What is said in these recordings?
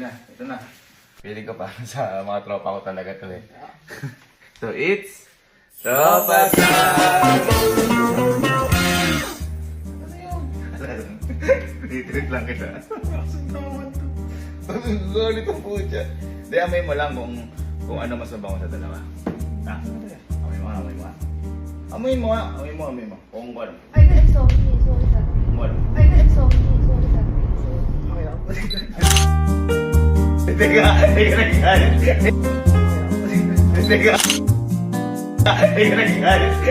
na. Ito na. Pili ko pa sa mga tropa ko talaga to eh. So it's Tropa Time! Titreat lang kita. Galit ang pucha. Hindi, amay mo lang kung ano mas mabango sa dalawa. Ha? Amay mo, amay mo. Amoy mo, amoy mo, amoy mo. Kung ano. Ay, sorry, sorry sir. Kung ano. Ay, sorry, sorry sir. Teka, teka nagkalit. Teka. Teka nagkalit.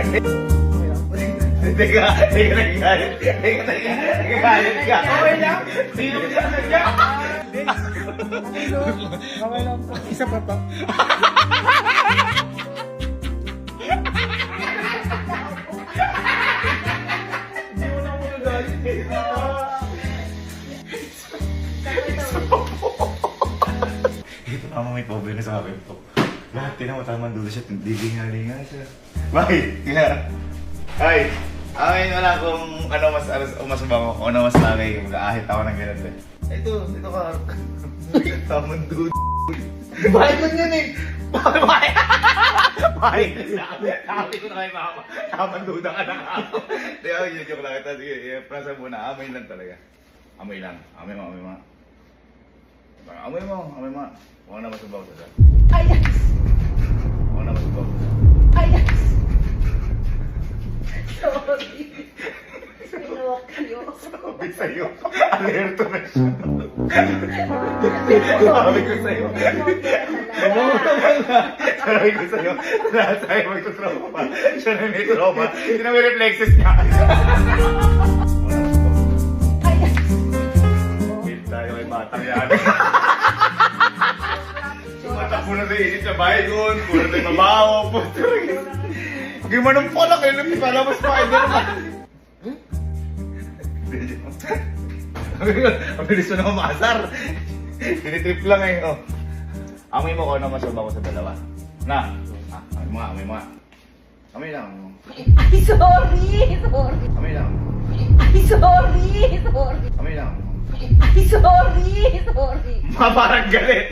Teka, teka nagkalit. Teka, nagkalit ka. Okay lang? Sino ka sadya? Okay lang po. Isa pa pa. Hindi mo na ako nagalit. Ito naman may pobre na sa akin to. Lahat tinamataman dulo siya, hindi nga siya. Bakit? Kaya, ay, amin wala kung ano mas bango, kung ano mas bagay, mag-aahit ako ng ganun eh. Ito ka. Tamang dulo. Bakit mo yan eh? Bakit? Bakit? Sabi ko na kay mama, tamang duda ka na ako. Kaya yun yung lang ito, sige, prasa muna, amoy lang talaga. Amoy lang, amoy mo. Amoy mo. Huwag na masubaw sa Ay, Huwag na masubaw sa ay, sorry. Sinawak kayo. Sabi sa'yo, alerto na siya. Sabi ko sa'yo. Sabi ko sa'yo, lahat tayo magtutrauma. Siya na may trauma. Hindi na may reflexes niya. Ay, Wait tayo kay batang yan. Matak mo na sa isip sa bahay doon. Puro tayo mabaho. Gimanong pala kayo nung palabas pa. Ang bilis mo na umasar. Tinitrip lang eh. Oh. Amoy mo ko na masaba ko sa dalawa. Na. Amoy mo nga. Amoy lang. ay, sorry. Amoy lang. Ay, sorry. Amoy lang. Ay, sorry. Parang galit.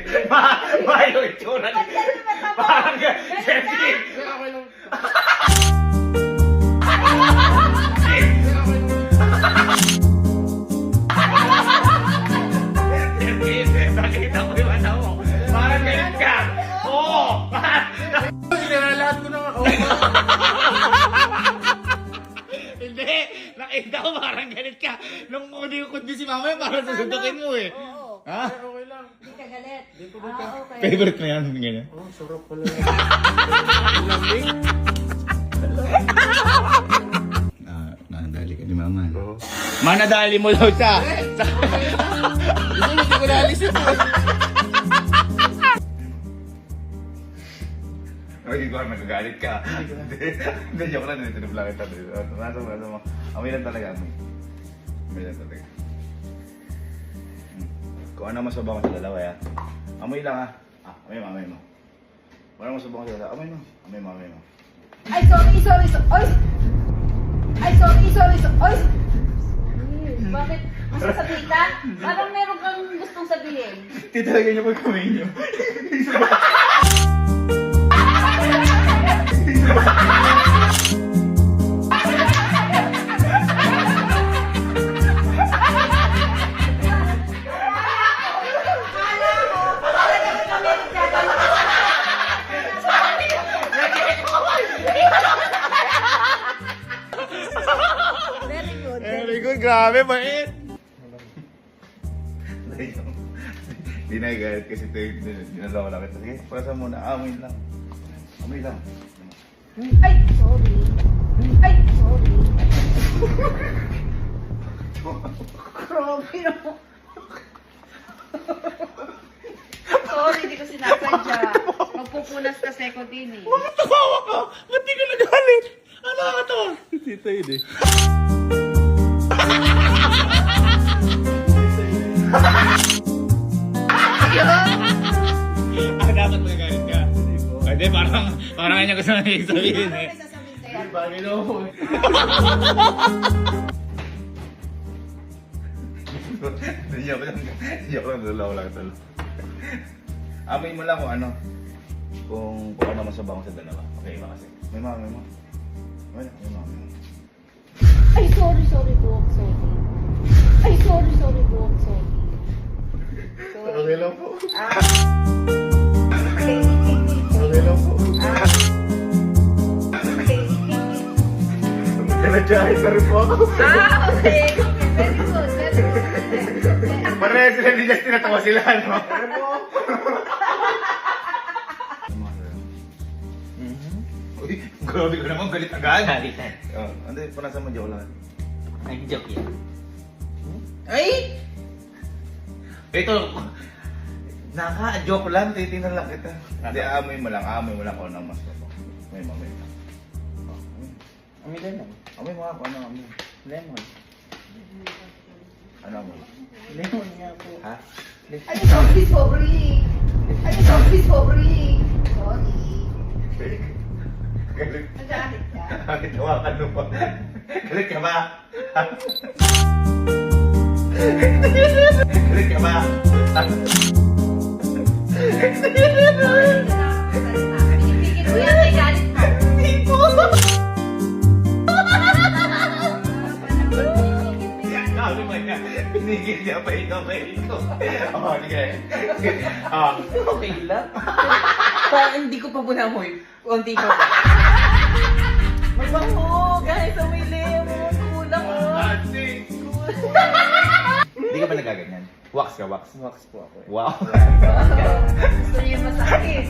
Yung itsura niya. Parang galit. Sensitive. Nakita ko yung ano mo. Parang galit ka. Oo. Sinalahat ko na nga. Hindi. Nakita ko parang galit ka. Nung hindi ko kundi si mama parang susundukin mo eh. Oo. Ha? Okay lang. Hindi ka galit. Dito ka. Okay. Favorite mo yan? Ganyan. Oh, sarap pala. Lamig. Nadali ka ni mama. Oo. Manadali mo daw siya. Hindi ko naalis ito. Ay, ikaw nagagalit ka. Hindi, joke lang. Tinip lang kita. Nasa mo. Amoy lang talaga. Amoy lang talaga. Kung ano mas mabango sa dalawa ya. Amoy lang ha. Amoy mo. Kung ano mas mabango sa dalawa. Amoy mo. Ay, sorry. Oy! Ay, sorry. Oy! Bakit? Masasabi ka? Parang meron kang gustong sabihin. Titalaga niyo pag kamay niyo. Very good. Very good, grabe, bait! Hindi na galit kasi ito yung dinalawa lang ito. Sige, pasa muna, amoy lang. Ay, sorry. Grabe no. Sorry, di ko sinasadya. Magpupunas kasi ko din eh. Bakit tawa ka? Ba't di ka nagalit? Ano ka to? Tita yun eh. Dapat magagalit ka. Hindi, parang kanya gusto na sabihin eh. Ano sasabihin kaya? Bagilo ko eh. Joke lang, dalawa lang talo. Amoy mo lang kung ano. Kung ano masabango sa dalawa. Okay ba kasi? May mami mo. Wala, may mami mo. Ay, sorry po. Sorry. Ay, sorry po. Sorry. Okay lang po. Okay. Okay lang po. Nanadyahin na rin po ako. Okay. Very good. Parehas sila, hindi just tinatawa sila, no? Uy, grabe ka naman, galit agad. Galitan. Oh, hindi, punasan mo joke lang. Ay, joke yan. Ay! Ito, naka-joke lang, titingnan lang kita. Hindi, aamoy mo lang kung ano mas ito. May mamay. Ang ilan lang. Amoy mo nga kung ano, amoy. Lemon. Ano amoy? Lemon nga po. Ha? Ay, sorry. Ay, sorry. Galit. Nagalit ka? Bakit hawakan mo pa? Galit ka ba? Galit ka ba? Pinipigil mo yan, may galit ka. Sabi mo niya, pinigil niya pa ikaw. Oh, sige. Ah, Okay lang. Parang hindi ko pa bunamoy. Konti pa ba? Mabango! Guys, may lemon! Kulang oh! Hindi ka ba nagaganyan? Wax ka, wax. Wax po ako eh. Wow. Gusto niya masakit.